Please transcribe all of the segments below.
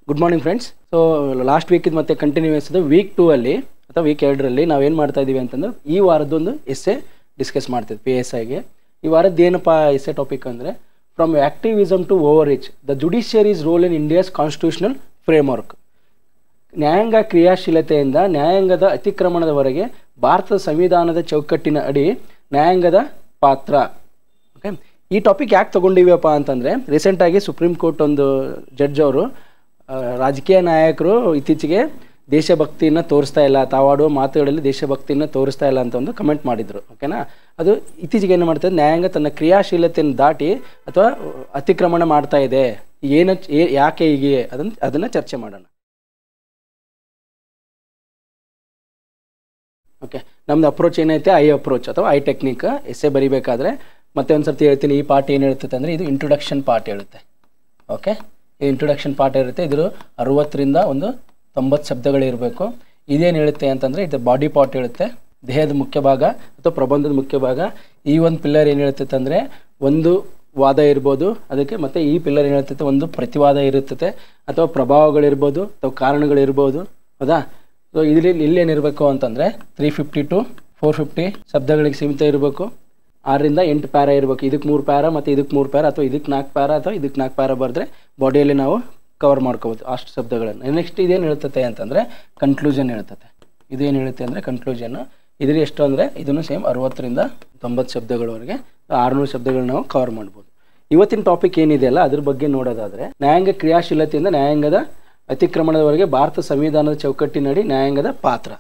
Good morning friends. So last ವೀಕಿದ್ದು ಮತ್ತೆ continues ಅದು ವೀಕ್ 2 ಅಲ್ಲಿ ಅಥವಾ ವೀಕ್ 2ರಲ್ಲಿ ನಾವೇನು ಮಾಡ್ತಾ ಇದ್ದೀವಿ ಅಂತಂದ್ರೆ ಈ ವಾರದ್ದೊಂದು ಎಸ್ಸೆ ಡಿಸ್ಕಸ್ ಮಾಡ್ತಿದ್ವಿ PSIಗೆ. ಈ ವಾರದ್ದು ಏನಪ್ಪ ಎಸ್ಸೆ ಟಾಪಿಕ್ ಅಂದರೆ from activism to over reach the judiciary's role in India's constitutional framework. ನ್ಯಾಯಾಂಗ ಕ್ರಿಯಾಶೀಲತೆಯಿಂದ ನ್ಯಾಯಾಂಗದ ಅತಿಕ್ರಮಣದವರೆಗೆ ಭಾರತದ ಸಂವಿಧಾನದ ಚೌಕಟ್ಟಿನ ಅಡಿ ನ್ಯಾಯಾಂಗದ ಪಾತ್ರ. ಓಕೆ, ಈ ಟಾಪಿಕ್ ಯಾಕೆ ತೊಗೊಂಡಿವಪ್ಪ ಅಂತಂದರೆ ರೀಸೆಂಟಾಗಿ ಸುಪ್ರೀಂ ಕೋರ್ಟ್ ಒಂದು ಜಡ್ಜ್ ಅವರು ರಾಜಕೀಯ ನಾಯಕರು ಇತ್ತೀಚೆಗೆ ದೇಶಭಕ್ತಿಯನ್ನು ತೋರಿಸ್ತಾ ಇಲ್ಲ, ತಾವಾಡುವ ಮಾತುಗಳಲ್ಲಿ ದೇಶಭಕ್ತಿಯನ್ನು ತೋರಿಸ್ತಾ ಇಲ್ಲ ಅಂತ ಒಂದು ಕಮೆಂಟ್ ಮಾಡಿದರು. ಓಕೆನಾ, ಅದು ಇತ್ತೀಚೆಗೆ ಏನು ಮಾಡ್ತದೆ, ನ್ಯಾಯಾಂಗ ತನ್ನ ಕ್ರಿಯಾಶೀಲತೆಯನ್ನು ದಾಟಿ ಅಥವಾ ಅತಿಕ್ರಮಣ ಮಾಡ್ತಾ ಇದೆ, ಯಾಕೆ ಹೀಗೆ ಅದನ್ನು ಚರ್ಚೆ ಮಾಡೋಣ. ಓಕೆ, ನಮ್ದು ಅಪ್ರೋಚ್ ಏನೈತೆ ಐ ಅಪ್ರೋಚ್ ಅಥವಾ ಐ ಟೆಕ್ನಿಕ್. ಎಸ್ಸೆ ಬರಿಬೇಕಾದ್ರೆ ಮತ್ತೆ ಒಂದು ಸರ್ತಿ ಹೇಳ್ತೀನಿ, ಈ ಪಾರ್ಟ್ ಏನು ಹೇಳ್ತೈತೆ ಅಂದರೆ ಇದು ಇಂಟ್ರೊಡಕ್ಷನ್ ಪಾರ್ಟ್ ಹೇಳುತ್ತೆ. ಓಕೆ, ಈ ಇಂಟ್ರೊಡಕ್ಷನ್ ಪಾರ್ಟ್ ಇರುತ್ತೆ, ಇದ್ರ 60ರಿಂದ 90 ಶಬ್ದಗಳಿರಬೇಕು. ಇದೇನು ಹೇಳುತ್ತೆ ಅಂತಂದರೆ ಇದು ಬಾಡಿ ಪಾರ್ಟ್ ಹೇಳುತ್ತೆ, ದೇಹದ ಮುಖ್ಯ ಭಾಗ ಅಥವಾ ಪ್ರಬಂಧದ ಮುಖ್ಯ ಭಾಗ. ಈ ಒಂದು ಪಿಲ್ಲರ್ ಏನು ಹೇಳ್ತೈತೆ ಅಂದರೆ ಒಂದು ವಾದ ಇರ್ಬೋದು ಅದಕ್ಕೆ, ಮತ್ತು ಈ ಪಿಲ್ಲರ್ ಏನು ಹೇಳ್ತೈತೆ ಒಂದು ಪ್ರತಿವಾದ ಇರುತ್ತದೆ ಅಥವಾ ಪ್ರಭಾವಗಳಿರ್ಬೋದು ಅಥವಾ ಕಾರಣಗಳಿರ್ಬೋದು. ಹೌದಾ? ಸೊ ಇಲ್ಲೇನಿರಬೇಕು ಅಂತಂದರೆ 350 to 450 ಶಬ್ದಗಳಿಗೆ ಸೀಮಿತ ಇರಬೇಕು. 6ರಿಂದ 8 ಪ್ಯಾರ ಇರಬೇಕು. ಇದಕ್ಕೆ 3 ಪ್ಯಾರ ಮತ್ತು ಇದಕ್ಕೆ 3 ಪ್ಯಾರ ಅಥವಾ ಇದಕ್ಕೆ 4 ಪ್ಯಾರ ಅಥವಾ ಇದಕ್ಕೆ 4 ಪ್ಯಾರ ಬರೆದ್ರೆ ಬಾಡಿಯಲ್ಲಿ ನಾವು ಕವರ್ ಮಾಡ್ಕೋಬೋದು ಅಷ್ಟು ಶಬ್ದಗಳನ್ನು. ನೆಕ್ಸ್ಟ್ ಇದೇನು ಹೇಳ್ತತೆ ಅಂತಂದರೆ ಕನ್ಕ್ಲೂಷನ್ ಹೇಳ್ತತೆ. ಇದೇನು ಹೇಳುತ್ತೆ ಅಂದರೆ ಕನ್ಕ್ಲೂಷನ್ನು. ಇದ್ರ ಎಷ್ಟು ಅಂದರೆ ಇದನ್ನು ಸೇಮ್ 60ರಿಂದ 90 ಶಬ್ದಗಳವರೆಗೆ 600 ಶಬ್ದಗಳನ್ನ ನಾವು ಕವರ್ ಮಾಡ್ಬೋದು. ಇವತ್ತಿನ ಟಾಪಿಕ್ ಏನಿದೆಯಲ್ಲ ಅದ್ರ ಬಗ್ಗೆ ನೋಡೋದಾದರೆ ನ್ಯಾಯಾಂಗ ಕ್ರಿಯಾಶೀಲತೆಯಿಂದ ನ್ಯಾಯಾಂಗದ ಅತಿಕ್ರಮಣದವರೆಗೆ ಭಾರತ ಸಂವಿಧಾನದ ಚೌಕಟ್ಟಿನಡಿ ನ್ಯಾಯಾಂಗದ ಪಾತ್ರ.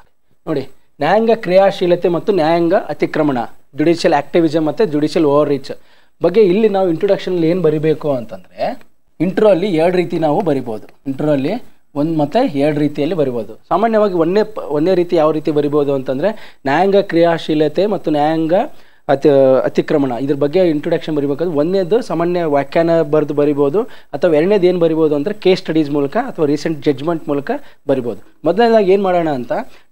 ನೋಡಿ, ನ್ಯಾಯಾಂಗ ಕ್ರಿಯಾಶೀಲತೆ ಮತ್ತು ನ್ಯಾಯಾಂಗ ಅತಿಕ್ರಮಣ, ಜುಡಿಷಿಯಲ್ ಆ್ಯಕ್ಟಿವಿಸಮ್ ಮತ್ತು ಜುಡಿಷಿಯಲ್ ಓವರ್ ರೀಚ್ ಬಗ್ಗೆ ಇಲ್ಲಿ ನಾವು ಇಂಟ್ರೊಡಕ್ಷನಲ್ಲಿ ಏನು ಬರಿಬೇಕು ಅಂತಂದರೆ ಇಂಟ್ರೋ ಅಲ್ಲಿ 2 ರೀತಿ ನಾವು ಬರಿಬೋದು. ಇಂಟ್ರೋ ಅಲ್ಲಿ 1 ಮತ್ತು 2 ರೀತಿಯಲ್ಲಿ ಬರಿಬೋದು. ಸಾಮಾನ್ಯವಾಗಿ ಒಂದೇ ರೀತಿ ಯಾವ ರೀತಿ ಬರಿಬೋದು ಅಂತಂದರೆ ನ್ಯಾಯಾಂಗ ಕ್ರಿಯಾಶೀಲತೆ ಮತ್ತು ನ್ಯಾಯಾಂಗ ಅತಿಕ್ರಮಣ ಇದ್ರ ಬಗ್ಗೆ ಇಂಟ್ರೊಡಕ್ಷನ್ ಬರಿಬೇಕಾದ್ರೆ ಒಂದನೇದು ಸಾಮಾನ್ಯ ವ್ಯಾಖ್ಯಾನ ಬರೆದು ಬರಿಬೋದು, ಅಥವಾ ಎರಡನೇದು ಏನು ಬರಿಬೋದು ಅಂದರೆ ಕೇಸ್ ಸ್ಟಡೀಸ್ ಮೂಲಕ ಅಥವಾ ರೀಸೆಂಟ್ ಜಡ್ಜ್ಮೆಂಟ್ ಮೂಲಕ ಬರಿಬೋದು. ಮೊದಲನೇದಾಗಿ ಏನು ಮಾಡೋಣ ಅಂತ,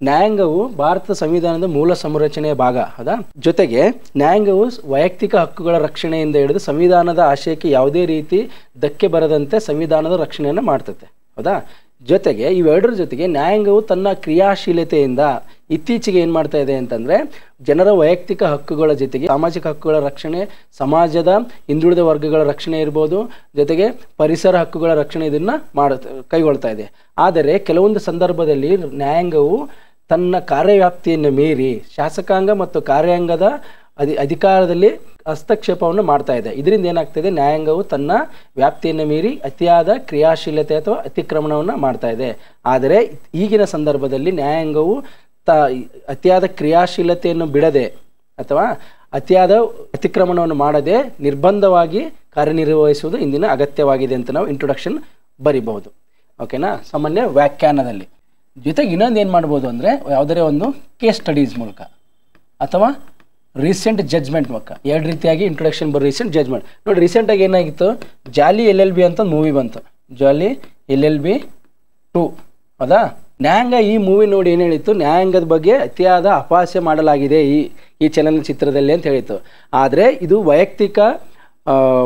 ನ್ಯಾಯಾಂಗವು ಭಾರತದ ಸಂವಿಧಾನದ ಮೂಲ ಸಂರಚನೆಯ ಭಾಗ. ಹೌದಾ? ಜೊತೆಗೆ ನ್ಯಾಯಾಂಗವು ವೈಯಕ್ತಿಕ ಹಕ್ಕುಗಳ ರಕ್ಷಣೆಯಿಂದ ಹಿಡಿದು ಸಂವಿಧಾನದ ಆಶಯಕ್ಕೆ ಯಾವುದೇ ರೀತಿ ಧಕ್ಕೆ ಬರದಂತೆ ಸಂವಿಧಾನದ ರಕ್ಷಣೆಯನ್ನು ಮಾಡ್ತದೆ. ಹೌದಾ? ಜೊತೆಗೆ ಇವೆರಡರ ಜೊತೆಗೆ ನ್ಯಾಯಾಂಗವು ತನ್ನ ಕ್ರಿಯಾಶೀಲತೆಯಿಂದ ಇತ್ತೀಚೆಗೆ ಏನು ಮಾಡ್ತಾ ಇದೆ ಅಂತಂದರೆ ಜನರ ವೈಯಕ್ತಿಕ ಹಕ್ಕುಗಳ ಜೊತೆಗೆ ಸಾಮಾಜಿಕ ಹಕ್ಕುಗಳ ರಕ್ಷಣೆ, ಸಮಾಜದ ಹಿಂದುಳಿದ ವರ್ಗಗಳ ರಕ್ಷಣೆ ಇರ್ಬೋದು, ಜೊತೆಗೆ ಪರಿಸರ ಹಕ್ಕುಗಳ ರಕ್ಷಣೆ ಇದನ್ನು ಕೈಗೊಳ್ತಾ ಇದೆ. ಆದರೆ ಕೆಲವೊಂದು ಸಂದರ್ಭದಲ್ಲಿ ನ್ಯಾಯಾಂಗವು ತನ್ನ ಕಾರ್ಯವ್ಯಾಪ್ತಿಯನ್ನು ಮೀರಿ ಶಾಸಕಾಂಗ ಮತ್ತು ಕಾರ್ಯಾಂಗದ ಅಧಿಕಾರದಲ್ಲಿ ಹಸ್ತಕ್ಷೇಪವನ್ನು ಮಾಡ್ತಾ ಇದೆ. ಇದರಿಂದ ಏನಾಗ್ತದೆ, ನ್ಯಾಯಾಂಗವು ತನ್ನ ವ್ಯಾಪ್ತಿಯನ್ನು ಮೀರಿ ಅತಿಯಾದ ಕ್ರಿಯಾಶೀಲತೆ ಅಥವಾ ಅತಿಕ್ರಮಣವನ್ನು ಮಾಡ್ತಾ ಇದೆ. ಆದರೆ ಈಗಿನ ಸಂದರ್ಭದಲ್ಲಿ ನ್ಯಾಯಾಂಗವು ಅತಿಯಾದ ಕ್ರಿಯಾಶೀಲತೆಯನ್ನು ಬಿಡದೆ ಅಥವಾ ಅತಿಯಾದ ಅತಿಕ್ರಮಣವನ್ನು ಮಾಡದೆ ನಿರ್ಬಂಧವಾಗಿ ಕಾರ್ಯನಿರ್ವಹಿಸುವುದು ಇಂದಿನ ಅಗತ್ಯವಾಗಿದೆ ಅಂತ ನಾವು ಇಂಟ್ರೊಡಕ್ಷನ್ ಬರಿಬಹುದು. ಓಕೆನಾ? ಸಾಮಾನ್ಯ ವ್ಯಾಖ್ಯಾನದಲ್ಲಿ. ಜೊತೆಗೆ ಇನ್ನೊಂದು ಏನು ಮಾಡ್ಬೋದು ಅಂದರೆ ಯಾವುದೇ ಒಂದು ಕೇಸ್ ಸ್ಟಡೀಸ್ ಮೂಲಕ ಅಥವಾ ರೀಸೆಂಟ್ ಜಡ್ಜ್ಮೆಂಟ್ ಮೂಲಕ. 2 ರೀತಿಯಾಗಿ ಇಂಟ್ರೊಡಕ್ಷನ್ ರೀಸೆಂಟ್ ಜಡ್ಜ್ಮೆಂಟ್. ನೋಡಿ, ರೀಸೆಂಟಾಗಿ ಏನಾಗಿತ್ತು, ಜಾಲಿ LLB ಅಂತ ಮೂವಿ ಬಂತು, ಜಾಲಿ LLB 2. ಹೌದಾ? ನ್ಯಾಯಾಂಗ ಈ ಮೂವಿ ನೋಡಿ ಏನು ಹೇಳಿತ್ತು, ನ್ಯಾಯಾಂಗದ ಬಗ್ಗೆ ಅತಿಯಾದ ಅಪಹಾಸ್ಯ ಮಾಡಲಾಗಿದೆ ಈ ಚಲನಚಿತ್ರದಲ್ಲಿ ಅಂತ ಹೇಳಿತ್ತು. ಆದರೆ ಇದು ವೈಯಕ್ತಿಕ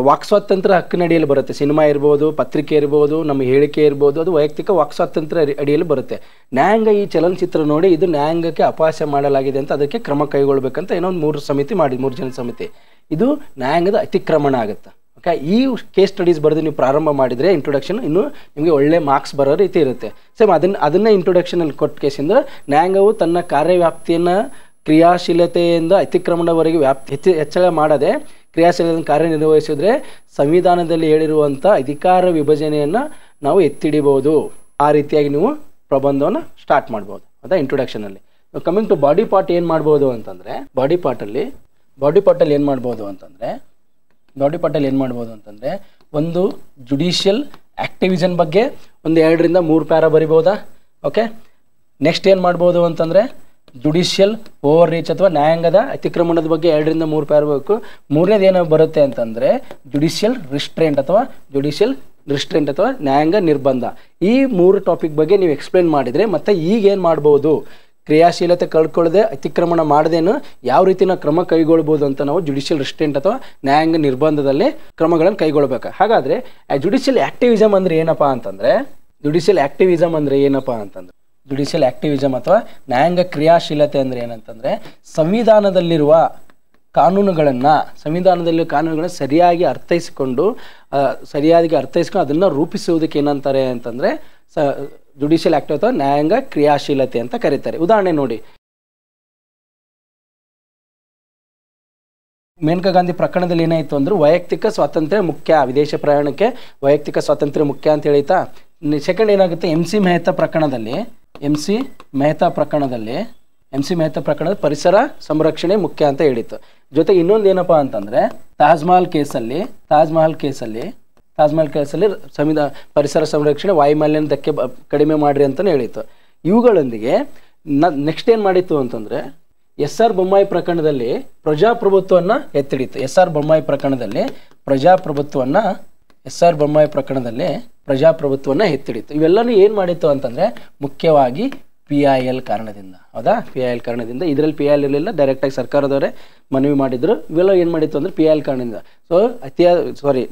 ವಾಕ್ಸ್ವಾತಂತ್ರ್ಯ ಹಕ್ಕಿನಡಿಯಲ್ಲಿ ಬರುತ್ತೆ. ಸಿನಿಮಾ ಇರ್ಬೋದು, ಪತ್ರಿಕೆ ಇರ್ಬೋದು, ನಮ್ಮ ಹೇಳಿಕೆ ಇರ್ಬೋದು, ಅದು ವೈಯಕ್ತಿಕ ವಾಕ್ಸ್ವಾತಂತ್ರ್ಯ ಅಡಿಯಲ್ಲಿ ಬರುತ್ತೆ. ನ್ಯಾಯಾಂಗ ಈ ಚಲನಚಿತ್ರ ನೋಡಿ ಇದು ನ್ಯಾಯಾಂಗಕ್ಕೆ ಅಪಹಾಸ್ಯ ಮಾಡಲಾಗಿದೆ ಅಂತ ಅದಕ್ಕೆ ಕ್ರಮ ಕೈಗೊಳ್ಬೇಕಂತ ಏನೋ ಒಂದು 3 ಜನ ಸಮಿತಿ. ಇದು ನ್ಯಾಯಾಂಗದ ಅತಿಕ್ರಮಣ ಆಗುತ್ತೆ. ಓಕೆ, ಈ ಕೇಸ್ ಸ್ಟಡೀಸ್ ಬರೆದು ನೀವು ಪ್ರಾರಂಭ ಮಾಡಿದರೆ ಇಂಟ್ರೊಡಕ್ಷನ್ ಇನ್ನೂ ನಿಮಗೆ ಒಳ್ಳೆ ಮಾರ್ಕ್ಸ್ ಬರೋ ರೀತಿ ಇರುತ್ತೆ. ಸೇಮ್ ಅದನ್ನೇ ಇಂಟ್ರೊಡಕ್ಷನಲ್ಲಿ ಕೊಟ್ಟ ಕೇಸಿಂದ ನ್ಯಾಯಾಂಗವು ತನ್ನ ಕಾರ್ಯವ್ಯಾಪ್ತಿಯನ್ನು ಕ್ರಿಯಾಶೀಲತೆಯಿಂದ ಅತಿಕ್ರಮಣವರೆಗೆ ಹೆಚ್ಚಳ ಮಾಡದೆ ಕ್ರಿಯಾಶೀಲತೆಯನ್ನು ಕಾರ್ಯನಿರ್ವಹಿಸಿದ್ರೆ ಸಂವಿಧಾನದಲ್ಲಿ ಹೇಳಿರುವಂಥ ಅಧಿಕಾರ ವಿಭಜನೆಯನ್ನು ನಾವು ಎತ್ತಿಡಿಬೋದು. ಆ ರೀತಿಯಾಗಿ ನೀವು ಪ್ರಬಂಧವನ್ನು ಸ್ಟಾರ್ಟ್ ಮಾಡ್ಬೋದು. ಅದೇ ಇಂಟ್ರೊಡಕ್ಷನಲ್ಲಿ. ಕಮಿಂಗ್ ಟು ಬಾಡಿ ಪಾರ್ಟ್ ಏನು ಮಾಡ್ಬೋದು ಅಂತಂದರೆ ಬಾಡಿ ಪಾರ್ಟಲ್ಲಿ ಏನು ಮಾಡ್ಬೋದು ಅಂತಂದರೆ ಒಂದು ಜುಡಿಷಿಯಲ್ ಆ್ಯಕ್ಟಿವಿಸಮ್ ಬಗ್ಗೆ ಒಂದು 2ರಿಂದ 3 ಪ್ಯಾರ ಬರಿಬೋದಾ. ಓಕೆ, ನೆಕ್ಸ್ಟ್ ಏನು ಮಾಡ್ಬೋದು ಅಂತಂದರೆ ಜುಡಿಷಿಯಲ್ ಓವರ್ ರೀಚ್ ಅಥವಾ ನ್ಯಾಯಾಂಗದ ಅತಿಕ್ರಮಣದ ಬಗ್ಗೆ 2ರಿಂದ 3 ಪ್ಯಾರ ಬೇಕು. 3ನೇದು ಏನೋ ಬರುತ್ತೆ ಅಂತಂದರೆ ಜುಡಿಷಿಯಲ್ ರಿಸ್ಟ್ರೆಂಟ್ ಅಥವಾ ನ್ಯಾಯಾಂಗ ನಿರ್ಬಂಧ. ಈ 3 ಟಾಪಿಕ್ ಬಗ್ಗೆ ನೀವು ಎಕ್ಸ್ಪ್ಲೇನ್ ಮಾಡಿದರೆ ಮತ್ತೆ ಈಗ ಏನು ಮಾಡ್ಬೋದು, ಕ್ರಿಯಾಶೀಲತೆ ಕಳ್ಕೊಳ್ಳದೆ ಅತಿಕ್ರಮಣ ಮಾಡದೇನು ಯಾವ ರೀತಿ ನಾವು ಕ್ರಮ ಕೈಗೊಳ್ಬೋದು ಅಂತ ನಾವು ಜುಡಿಷಿಯಲ್ ರಿಸ್ಟ್ರೆಂಟ್ ಅಥವಾ ನ್ಯಾಯಾಂಗ ನಿರ್ಬಂಧದಲ್ಲಿ ಕ್ರಮಗಳನ್ನು ಕೈಗೊಳ್ಬೇಕು. ಹಾಗಾದರೆ ಜುಡಿಷಿಯಲ್ ಆಕ್ಟಿವಿಸಮ್ ಅಂದರೆ ಏನಪ್ಪ ಅಂತಂದರೆ ಜುಡಿಷಿಯಲ್ ಆಕ್ಟಿವಿಸಮ್ ಅಂದರೆ ಏನಪ್ಪ ಅಂತಂದರೆ ಜುಡಿಷಿಯಲ್ ಆಕ್ಟಿವಿಸಮ್ ಅಥವಾ ನ್ಯಾಯಾಂಗ ಕ್ರಿಯಾಶೀಲತೆ ಅಂದರೆ ಏನಂತಂದರೆ ಸಂವಿಧಾನದಲ್ಲಿರುವ ಕಾನೂನುಗಳನ್ನು ಸರಿಯಾಗಿ ಅರ್ಥೈಸಿಕೊಂಡು ಅದನ್ನು ರೂಪಿಸುವುದಕ್ಕೆ ಏನಂತಾರೆ ಅಂತಂದರೆ ಜುಡಿಷಿಯಲ್ ಆಕ್ಟಿವ್ ಅಥವಾ ನ್ಯಾಯಾಂಗ ಕ್ರಿಯಾಶೀಲತೆ ಅಂತ ಕರೀತಾರೆ. ಉದಾಹರಣೆ ನೋಡಿ, ಮೇನಕಾ ಗಾಂಧಿ ಪ್ರಕರಣದಲ್ಲಿ ಏನಾಯಿತು ಅಂದ್ರೆ ವೈಯಕ್ತಿಕ ಸ್ವಾತಂತ್ರ್ಯ ಮುಖ್ಯ, ವಿದೇಶ ಪ್ರಯಾಣಕ್ಕೆ ವೈಯಕ್ತಿಕ ಸ್ವಾತಂತ್ರ್ಯ ಮುಖ್ಯ ಅಂತ ಹೇಳಿತಾ. ಸೆಕೆಂಡ್ ಏನಾಗುತ್ತೆ, ಎಂ ಸಿ ಮೆಹ್ತಾ ಪ್ರಕರಣದಲ್ಲಿ ಪರಿಸರ ಸಂರಕ್ಷಣೆ ಮುಖ್ಯ ಅಂತ ಹೇಳಿತ್ತು. ಜೊತೆಗೆ ಇನ್ನೊಂದು ಏನಪ್ಪಾ ಅಂತಂದ್ರೆ ತಾಜ್ ಮಹಲ್ ಕೇಸಲ್ಲಿ ಪರಿಸರ ಸಂರಕ್ಷಣೆ, ವಾಯುಮಾಲಿನ್ಯ ಧಕ್ಕೆ ಕಡಿಮೆ ಮಾಡ್ರಿ ಅಂತಲೇ ಹೇಳಿತ್ತು. ಇವುಗಳೊಂದಿಗೆ ನೆಕ್ಸ್ಟ್ ಏನು ಮಾಡಿತ್ತು ಅಂತಂದರೆ ಎಸ್ ಆರ್ ಬೊಮ್ಮಾಯಿ ಪ್ರಕರಣದಲ್ಲಿ ಪ್ರಜಾಪ್ರಭುತ್ವವನ್ನು ಎತ್ತಿಡಿತು. ಎಸ್ ಆರ್ ಬೊಮ್ಮಾಯಿ ಪ್ರಜಾಪ್ರಭುತ್ವವನ್ನು ಎತ್ತಿಡಿತು. ಇವೆಲ್ಲನೂ ಏನು ಮಾಡಿತ್ತು ಅಂತಂದರೆ ಮುಖ್ಯವಾಗಿ PIL ಕಾರಣದಿಂದ. ಹೌದಾ, PIL ಕಾರಣದಿಂದ. ಇದರಲ್ಲಿ PIL ಇರಲಿಲ್ಲ, ಡೈರೆಕ್ಟಾಗಿ ಸರ್ಕಾರದವರೇ ಮನವಿ ಮಾಡಿದ್ರು. ಇವೆಲ್ಲ ಏನು ಮಾಡಿತ್ತು ಅಂದರೆ PIL ಕಾರಣದಿಂದ.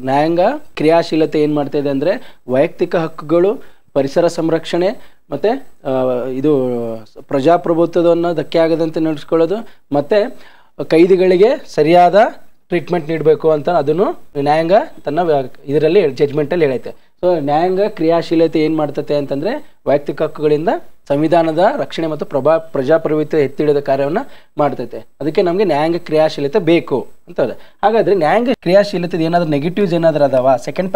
ನ್ಯಾಯಾಂಗ ಕ್ರಿಯಾಶೀಲತೆ ಏನು ಮಾಡ್ತಾ ಇದೆ ಅಂದರೆ ವೈಯಕ್ತಿಕ ಹಕ್ಕುಗಳು, ಪರಿಸರ ಸಂರಕ್ಷಣೆ ಮತ್ತು ಇದು ಪ್ರಜಾಪ್ರಭುತ್ವವನ್ನು ಧಕ್ಕೆ ಆಗದಂತೆ ನಡೆಸ್ಕೊಳ್ಳೋದು, ಮತ್ತು ಕೈದಿಗಳಿಗೆ ಸರಿಯಾದ ಟ್ರೀಟ್ಮೆಂಟ್ ನೀಡಬೇಕು ಅಂತ ಅದನ್ನು ನ್ಯಾಯಾಂಗ ತನ್ನ ಇದರಲ್ಲಿ ಜಡ್ಜ್ಮೆಂಟಲ್ಲಿ ಹೇಳೈತೆ. ಸೊ ನ್ಯಾಯಾಂಗ ಕ್ರಿಯಾಶೀಲತೆ ಏನು ಮಾಡ್ತತೆ ಅಂತಂದರೆ ವೈಯಕ್ತಿಕ ಹಕ್ಕುಗಳಿಂದ ಸಂವಿಧಾನದ ರಕ್ಷಣೆ ಮತ್ತು ಪ್ರಜಾಪ್ರಭುತ್ವ ಎತ್ತಿಡಿದ ಕಾರ್ಯವನ್ನು ಮಾಡ್ತೈತೆ. ಅದಕ್ಕೆ ನಮಗೆ ನ್ಯಾಯಾಂಗ ಕ್ರಿಯಾಶೀಲತೆ ಬೇಕು ಅಂತ. ಹಾಗಾದರೆ ನ್ಯಾಯಾಂಗ ಕ್ರಿಯಾಶೀಲತೆ ಏನಾದರೂ ನೆಗೆಟಿವ್ಸ್ ಏನಾದರೂ ಅದಾವ? ಸೆಕೆಂಡ್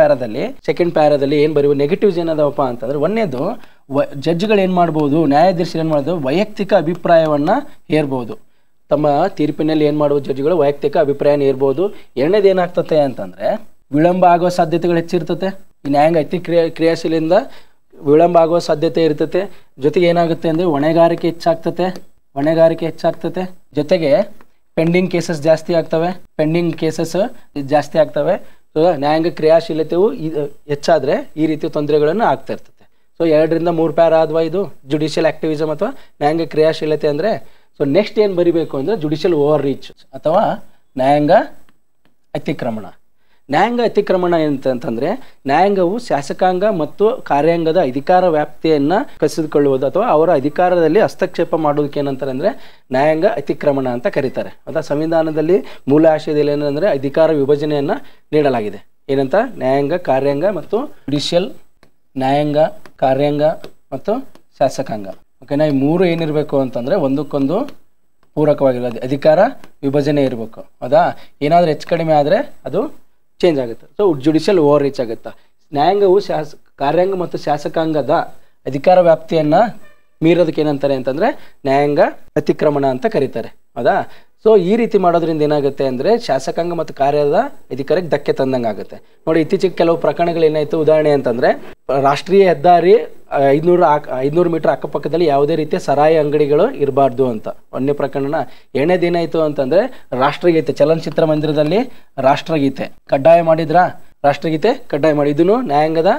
ಪ್ಯಾರಾದಲ್ಲಿ ಏನು ಬರೀ ನೆಗೆಟಿವ್ಸ್ ಏನಾದವಪ್ಪ ಅಂತಂದರೆ, ಒಂದನೇದು ಜಡ್ಜ್ಗಳು ಏನು ಮಾಡ್ಬೋದು, ನ್ಯಾಯಾಧೀಶರು ಏನು ಮಾಡ್ಬೋದು, ವೈಯಕ್ತಿಕ ಅಭಿಪ್ರಾಯವನ್ನು ಹೇರ್ಬೋದು. ತಮ್ಮ ತೀರ್ಪಿನಲ್ಲಿ ಏನು ಮಾಡುವ ಜಡ್ಜ್ಗಳು ವೈಯಕ್ತಿಕ ಅಭಿಪ್ರಾಯನ ಇರ್ಬೋದು. ಎರಡನೇದು ಏನಾಗ್ತತೆ ಅಂತಂದರೆ ವಿಳಂಬ ಆಗುವ ಸಾಧ್ಯತೆಗಳು ಹೆಚ್ಚಿರ್ತತೆ. ಈ ನ್ಯಾಯಾಂಗ ಕ್ರಿಯಾಶೀಲಿಂದ ವಿಳಂಬ ಆಗುವ ಸಾಧ್ಯತೆ ಇರ್ತತೆ. ಜೊತೆಗೆ ಏನಾಗುತ್ತೆ ಅಂದರೆ ಹೊಣೆಗಾರಿಕೆ ಹೆಚ್ಚಾಗ್ತತೆ. ಜೊತೆಗೆ ಪೆಂಡಿಂಗ್ ಕೇಸಸ್ ಜಾಸ್ತಿ ಆಗ್ತವೆ. ಸೊ ನ್ಯಾಯಾಂಗ ಕ್ರಿಯಾಶೀಲತೆಯು ಹೆಚ್ಚಾದರೆ ಈ ರೀತಿಯ ತೊಂದರೆಗಳನ್ನು ಆಗ್ತಾ ಇರ್ತದೆ. ಸೊ 2 ರಿಂದ 3 ಪ್ಯಾರ ಆದ್ವಾ ಇದು ಜುಡಿಷಿಯಲ್ ಆಕ್ಟಿವಿಸಮ್ ಅಥವಾ ನ್ಯಾಯಾಂಗ ಕ್ರಿಯಾಶೀಲತೆ ಅಂದರೆ. ಸೊ ನೆಕ್ಸ್ಟ್ ಏನು ಬರಿಬೇಕು ಅಂದರೆ ಜುಡಿಷಿಯಲ್ ಓವರ್ ರೀಚ್ ಅಥವಾ ನ್ಯಾಯಾಂಗ ಅತಿಕ್ರಮಣ. ಅಂತಂದರೆ ನ್ಯಾಯಾಂಗವು ಶಾಸಕಾಂಗ ಮತ್ತು ಕಾರ್ಯಾಂಗದ ಅಧಿಕಾರ ವ್ಯಾಪ್ತಿಯನ್ನು ಕಸಿದುಕೊಳ್ಳುವುದು ಅಥವಾ ಅವರ ಅಧಿಕಾರದಲ್ಲಿ ಹಸ್ತಕ್ಷೇಪ ಮಾಡೋದಕ್ಕೆ ಏನಂತಾರೆ ಅಂದರೆ ನ್ಯಾಯಾಂಗ ಅತಿಕ್ರಮಣ ಅಂತ ಕರೀತಾರೆ. ಅಥವಾ ಸಂವಿಧಾನದಲ್ಲಿ ಮೂಲ ಆಶಯದಲ್ಲಿ ಏನಂದರೆ ಅಧಿಕಾರ ವಿಭಜನೆಯನ್ನು ನೀಡಲಾಗಿದೆ. ಏನಂತ? ನ್ಯಾಯಾಂಗ ಕಾರ್ಯಾಂಗ ಮತ್ತು ಜುಡಿಷಿಯಲ್, ನ್ಯಾಯಾಂಗ ಕಾರ್ಯಾಂಗ ಮತ್ತು ಶಾಸಕಾಂಗ. ಓಕೆನಾ? ಈ 3 ಏನಿರಬೇಕು ಅಂತಂದರೆ ಒಂದಕ್ಕೊಂದು ಪೂರಕವಾಗಿರೋದು, ಅಧಿಕಾರ ವಿಭಜನೆ ಇರಬೇಕು. ಹೌದಾ? ಏನಾದರೂ ಹೆಚ್ಚು ಕಡಿಮೆ ಆದರೆ ಅದು ಚೇಂಜ್ ಆಗುತ್ತೆ. ಸೊ ಜುಡಿಷಿಯಲ್ ಓವರ್ ರೀಚ್ ಆಗುತ್ತೆ. ನ್ಯಾಯಾಂಗವು ಕಾರ್ಯಾಂಗ ಮತ್ತು ಶಾಸಕಾಂಗದ ಅಧಿಕಾರ ವ್ಯಾಪ್ತಿಯನ್ನು ಮೀರೋದಕ್ಕೆ ಏನಂತಾರೆ ಅಂತಂದರೆ ನ್ಯಾಯಾಂಗ ಅತಿಕ್ರಮಣ ಅಂತ ಕರೀತಾರೆ. ಹೌದಾ? ಸೊ ಈ ರೀತಿ ಮಾಡೋದ್ರಿಂದ ಏನಾಗುತ್ತೆ ಅಂದರೆ ಶಾಸಕಾಂಗ ಮತ್ತು ಕಾರ್ಯದ ಅಧಿಕಾರಕ್ಕೆ ಧಕ್ಕೆ ತಂದಂಗೆ ಆಗುತ್ತೆ. ನೋಡಿ, ಇತ್ತೀಚೆಗೆ ಕೆಲವು ಪ್ರಕರಣಗಳು ಏನಾಯಿತು, ಉದಾಹರಣೆ ಅಂತಂದರೆ ರಾಷ್ಟ್ರೀಯ ಹೆದ್ದಾರಿ 500 ಮೀಟರ್ ಅಕ್ಕಪಕ್ಕದಲ್ಲಿ ಯಾವುದೇ ರೀತಿಯ ಸರಾಯಿ ಅಂಗಡಿಗಳು ಇರಬಾರ್ದು ಅಂತ ಒಂದೇ ಪ್ರಕರಣ. ಎರಡನೇದು ಏನಾಯಿತು ಅಂತಂದರೆ ರಾಷ್ಟ್ರಗೀತೆ, ಚಲನಚಿತ್ರ ಮಂದಿರದಲ್ಲಿ ರಾಷ್ಟ್ರಗೀತೆ ಕಡ್ಡಾಯ ಮಾಡಿದ್ರಾ? ರಾಷ್ಟ್ರಗೀತೆ ಕಡ್ಡಾಯ ಮಾಡಿ, ಇದನ್ನು ನ್ಯಾಯಾಂಗದ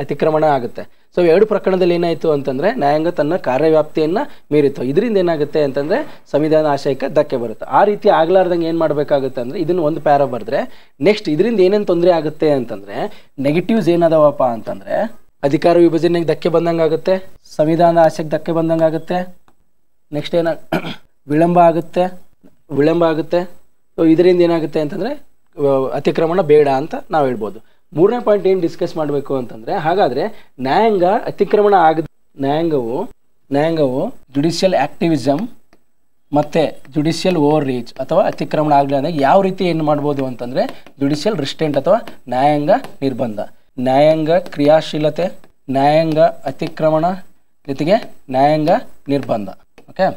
ಅತಿಕ್ರಮಣ ಆಗುತ್ತೆ. ಸೊ 2 ಪ್ರಕರಣದಲ್ಲಿ ಏನಾಯಿತು ಅಂತಂದರೆ ನ್ಯಾಯಾಂಗ ತನ್ನ ಕಾರ್ಯವ್ಯಾಪ್ತಿಯನ್ನು ಮೀರಿತು. ಇದರಿಂದ ಏನಾಗುತ್ತೆ ಅಂತಂದರೆ ಸಂವಿಧಾನ ಆಶಯಕ್ಕೆ ಧಕ್ಕೆ ಬರುತ್ತೆ. ಆ ರೀತಿ ಆಗ್ಲಾರ್ದಂಗೆ ಏನು ಮಾಡಬೇಕಾಗುತ್ತೆ ಅಂದರೆ ಇದನ್ನು ಒಂದು ಪ್ಯಾರ ಬರೆದ್ರೆ ನೆಕ್ಸ್ಟ್ ಇದರಿಂದ ಏನೇನು ತೊಂದರೆ ಆಗುತ್ತೆ ಅಂತಂದರೆ ನೆಗೆಟಿವ್ಸ್ ಏನದಾವಪ್ಪ ಅಂತಂದರೆ ಅಧಿಕಾರ ವಿಭಜನೆಗೆ ಧಕ್ಕೆ ಬಂದಂಗೆ ಆಗುತ್ತೆ, ಸಂವಿಧಾನದ ಆಶಯಕ್ಕೆ ಧಕ್ಕೆ ಬಂದಂಗೆ ಆಗುತ್ತೆ. ನೆಕ್ಸ್ಟ್ ವಿಳಂಬ ಆಗುತ್ತೆ. ಸೊ ಇದರಿಂದ ಏನಾಗುತ್ತೆ ಅಂತಂದರೆ ಅತಿಕ್ರಮಣ ಬೇಡ ಅಂತ ನಾವು ಹೇಳ್ಬೋದು. 3ನೇ ಪಾಯಿಂಟ್ ಏನು ಡಿಸ್ಕಸ್ ಮಾಡಬೇಕು ಅಂತಂದರೆ, ಹಾಗಾದರೆ ನ್ಯಾಯಾಂಗ ಅತಿಕ್ರಮಣ ನ್ಯಾಯಾಂಗವು ಜುಡಿಷಿಯಲ್ ಆಕ್ಟಿವಿಸಮ್ ಮತ್ತು ಜುಡಿಷಿಯಲ್ ಓವರ್ ರೀಚ್ ಅಥವಾ ಅತಿಕ್ರಮಣ ಆಗಲಿ ಅಂದರೆ ಯಾವ ರೀತಿ ಏನು ಮಾಡ್ಬೋದು ಅಂತಂದರೆ ಜುಡಿಷಿಯಲ್ ರಿಸ್ಟ್ರೆಂಟ್ ಅಥವಾ ನ್ಯಾಯಾಂಗ ನಿರ್ಬಂಧ, ನ್ಯಾಯಾಂಗ ಕ್ರಿಯಾಶೀಲತೆ, ನ್ಯಾಯಾಂಗ ಅತಿಕ್ರಮಣ ಜೊತೆಗೆ ನ್ಯಾಯಾಂಗ ನಿರ್ಬಂಧ. ಓಕೆ,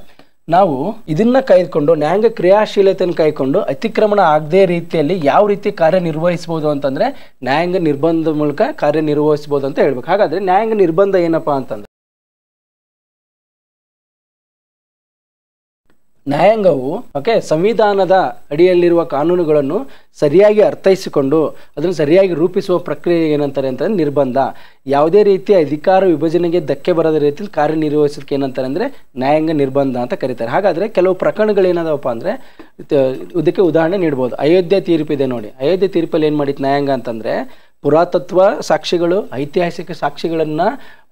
ನಾವು ಇದನ್ನು ಕಾಯ್ದುಕೊಂಡು ನ್ಯಾಯಾಂಗ ಕ್ರಿಯಾಶೀಲತೆಯನ್ನು ಕಾಯ್ಕೊಂಡು ಅತಿಕ್ರಮಣ ಆಗದೇ ರೀತಿಯಲ್ಲಿ ಯಾವ ರೀತಿ ಕಾರ್ಯನಿರ್ವಹಿಸ್ಬೋದು ಅಂತಂದರೆ ನ್ಯಾಯಾಂಗ ನಿರ್ಬಂಧದ ಮೂಲಕ ಕಾರ್ಯನಿರ್ವಹಿಸ್ಬೋದು ಅಂತ ಹೇಳ್ಬೇಕು. ಹಾಗಾದರೆ ನ್ಯಾಯಾಂಗ ನಿರ್ಬಂಧ ಏನಪ್ಪ ಅಂತಂದರೆ ನ್ಯಾಯಾಂಗವು ಓಕೆ ಸಂವಿಧಾನದ ಅಡಿಯಲ್ಲಿರುವ ಕಾನೂನುಗಳನ್ನು ಸರಿಯಾಗಿ ಅರ್ಥೈಸಿಕೊಂಡು ಅದನ್ನು ಸರಿಯಾಗಿ ರೂಪಿಸುವ ಪ್ರಕ್ರಿಯೆ ಏನಂತಾರೆ ಅಂತಂದರೆ ನಿರ್ಬಂಧ. ಯಾವುದೇ ರೀತಿಯ ಅಧಿಕಾರ ವಿಭಜನೆಗೆ ಧಕ್ಕೆ ಬರದ ರೀತಿಯಲ್ಲಿ ಕಾರ್ಯನಿರ್ವಹಿಸೋದಕ್ಕೆ ಏನಂತಾರೆ ಅಂದರೆ ನ್ಯಾಯಾಂಗ ನಿರ್ಬಂಧ ಅಂತ ಕರೀತಾರೆ. ಹಾಗಾದರೆ ಕೆಲವು ಪ್ರಕರಣಗಳೇನದವಪ್ಪ ಅಂದರೆ ಇದಕ್ಕೆ ಉದಾಹರಣೆ ನೀಡ್ಬೋದು. ಅಯೋಧ್ಯೆ ತೀರ್ಪಿದೆ ನೋಡಿ. ಅಯೋಧ್ಯೆ ತೀರ್ಪಲ್ಲಿ ಏನು ಮಾಡಿತ್ತು ನ್ಯಾಯಾಂಗ ಅಂತಂದರೆ ಪುರಾತತ್ವ ಸಾಕ್ಷಿಗಳು ಐತಿಹಾಸಿಕ ಸಾಕ್ಷಿಗಳನ್ನು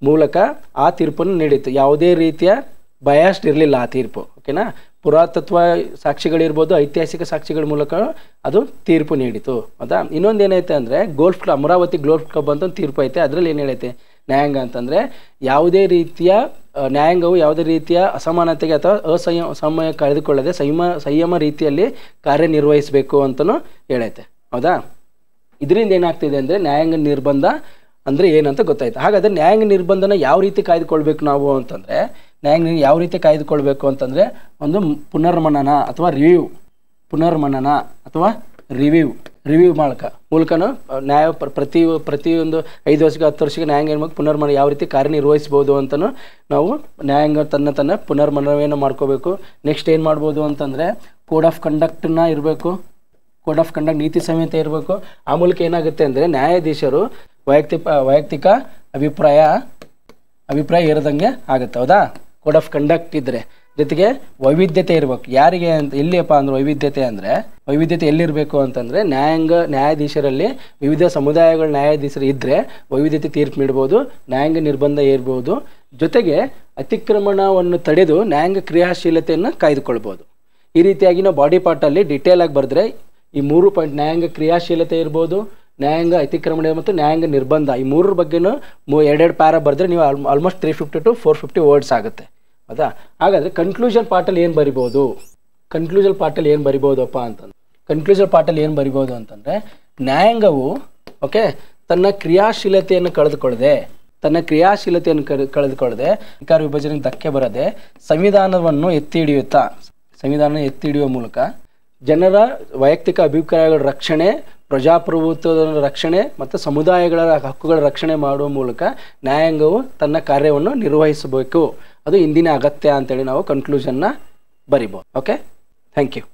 ಮೂಲಕ ಆ ತೀರ್ಪನ್ನು ನೀಡಿತ್ತು. ಯಾವುದೇ ರೀತಿಯ ಬಯಾಸ್ಡ್ ಇರಲಿಲ್ಲ ಆ ತೀರ್ಪು. ಓಕೆನಾ, ಪುರಾತತ್ವ ಸಾಕ್ಷಿಗಳಿರ್ಬೋದು ಐತಿಹಾಸಿಕ ಸಾಕ್ಷಿಗಳ ಮೂಲಕ ಅದು ತೀರ್ಪು ನೀಡಿತು. ಹೌದಾ. ಇನ್ನೊಂದು ಏನೈತೆ ಅಂದರೆ golf club, Amaravati golf club ಅಂತ ಒಂದು ತೀರ್ಪು ಐತೆ. ಅದರಲ್ಲಿ ಏನು ಹೇಳೈತೆ ನ್ಯಾಯಾಂಗ ಅಂತಂದರೆ ಯಾವುದೇ ರೀತಿಯ ನ್ಯಾಯಾಂಗವು ಯಾವುದೇ ರೀತಿಯ ಅಸಮಾನತೆಗೆ ಅಥವಾ ಸಮಯ ಕಳೆದುಕೊಳ್ಳದೆ ಸಂಯಮ ರೀತಿಯಲ್ಲಿ ಕಾರ್ಯನಿರ್ವಹಿಸಬೇಕು ಅಂತಲೂ ಹೇಳೈತೆ. ಹೌದಾ. ಇದರಿಂದ ಏನಾಗ್ತಿದೆ ಅಂದರೆ ನ್ಯಾಯಾಂಗ ನಿರ್ಬಂಧ ಅಂದರೆ ಏನಂತ ಗೊತ್ತಾಯ್ತು. ಹಾಗಾದರೆ ನ್ಯಾಯಾಂಗ ನಿರ್ಬಂಧನ ಯಾವ ರೀತಿ ಕಾಯ್ದುಕೊಳ್ಬೇಕು ನಾವು ಅಂತಂದರೆ ನ್ಯಾಯಾಂಗ ಯಾವ ರೀತಿ ಕಾಯ್ದುಕೊಳ್ಬೇಕು ಅಂತಂದರೆ ಒಂದು ಪುನರ್ಮನನ ಅಥವಾ ರಿವ್ಯೂ ಮೂಲಕನೂ ನ್ಯಾಯ ಪ್ರತಿಯೊಂದು 5 ವರ್ಷಕ್ಕೆ 10 ವರ್ಷಕ್ಕೆ ನ್ಯಾಯಾಂಗ ಏನು ಪುನರ್ಮನ ಯಾವ ರೀತಿ ಕಾರ್ಯನಿರ್ವಹಿಸ್ಬೋದು ಅಂತಲೂ ನಾವು ನ್ಯಾಯಾಂಗ ತನ್ನ ಪುನರ್ಮನವನ್ನು ಮಾಡ್ಕೋಬೇಕು. ನೆಕ್ಸ್ಟ್ ಏನು ಮಾಡ್ಬೋದು ಅಂತಂದರೆ ಕೋಡ್ ಆಫ್ ಕಂಡಕ್ಟನ್ನ ಇರಬೇಕು. ಕೋಡ್ ಆಫ್ ಕಂಡಕ್ಟ್ ನೀತಿ ಸಂಹಿತೆ ಇರಬೇಕು. ಆ ಮೂಲಕ ಏನಾಗುತ್ತೆ ಅಂದರೆ ನ್ಯಾಯಾಧೀಶರು ವೈಯಕ್ತಿಕ ಅಭಿಪ್ರಾಯ ಇರದಂಗೆ ಆಗುತ್ತೆ. ಹೌದಾ. ಕೋಡ್ ಆಫ್ ಕಂಡಕ್ಟ್ ಇದ್ದರೆ ಜೊತೆಗೆ ವೈವಿಧ್ಯತೆ ಇರಬೇಕು. ಯಾರಿಗೆ ಅಂತ ಎಲ್ಲಿಯಪ್ಪ ಅಂದ್ರೆ ವೈವಿಧ್ಯತೆ ಎಲ್ಲಿರಬೇಕು ಅಂತಂದರೆ ನ್ಯಾಯಾಧೀಶರಲ್ಲಿ ವಿವಿಧ ಸಮುದಾಯಗಳ ನ್ಯಾಯಾಧೀಶರು ಇದ್ದರೆ ವೈವಿಧ್ಯತೆ ತೀರ್ಪು ನೀಡ್ಬೋದು, ನ್ಯಾಯಾಂಗ ನಿರ್ಬಂಧ ಇರ್ಬೋದು. ಜೊತೆಗೆ ಅತಿಕ್ರಮಣವನ್ನು ತಡೆದು ನ್ಯಾಯಾಂಗ ಕ್ರಿಯಾಶೀಲತೆಯನ್ನು ಕಾಯ್ದುಕೊಳ್ಬೋದು. ಈ ರೀತಿಯಾಗಿ ನಾವು ಬಾಡಿ ಪಾರ್ಟಲ್ಲಿ ಡೀಟೇಲ್ ಆಗಿ ಬರೆದ್ರೆ ಈ 3 ಪಾಯಿಂಟ್ ನ್ಯಾಯಾಂಗ ಕ್ರಿಯಾಶೀಲತೆ ಇರ್ಬೋದು, ನ್ಯಾಯಾಂಗ ಅತಿಕ್ರಮಣ ಮತ್ತು ನ್ಯಾಯಾಂಗ ನಿರ್ಬಂಧ ಈ 3 ಬಗ್ಗೆನೂ 2 ಪ್ಯಾರಾ ಬರೆದ್ರೆ ನೀವು ಆಲ್ಮೋಸ್ಟ್ 350 to 450 ವರ್ಡ್ಸ್ ಆಗುತ್ತೆ. ಹೌದಾ. ಹಾಗಾದರೆ ಕನ್ಕ್ಲೂಷನ್ ಪಾರ್ಟಲ್ಲಿ ಏನು ಬರಿಬೋದು ಅಂತಂದರೆ ನ್ಯಾಯಾಂಗವು ಓಕೆ ತನ್ನ ಕ್ರಿಯಾಶೀಲತೆಯನ್ನು ಕಳೆದುಕೊಳ್ಳದೆ ಅಧಿಕಾರ ವಿಭಜನೆಗೆ ಧಕ್ಕೆ ಬರದೆ ಸಂವಿಧಾನ ಎತ್ತಿ ಹಿಡಿಯುವ ಮೂಲಕ ಜನರ ವೈಯಕ್ತಿಕ ಅಭಿಪ್ರಾಯಗಳ ರಕ್ಷಣೆ, ಪ್ರಜಾಪ್ರಭುತ್ವದ ರಕ್ಷಣೆ ಮತ್ತು ಸಮುದಾಯಗಳ ಹಕ್ಕುಗಳ ರಕ್ಷಣೆ ಮಾಡುವ ಮೂಲಕ ನ್ಯಾಯಾಂಗವು ತನ್ನ ಕಾರ್ಯವನ್ನು ನಿರ್ವಹಿಸಬೇಕು. ಅದು ಇಂದಿನ ಅಗತ್ಯ ಅಂತೇಳಿ ನಾವು ಕನ್ಕ್ಲೂಷನ್ನ ಬರಿಬೋದು. Okay, thank you.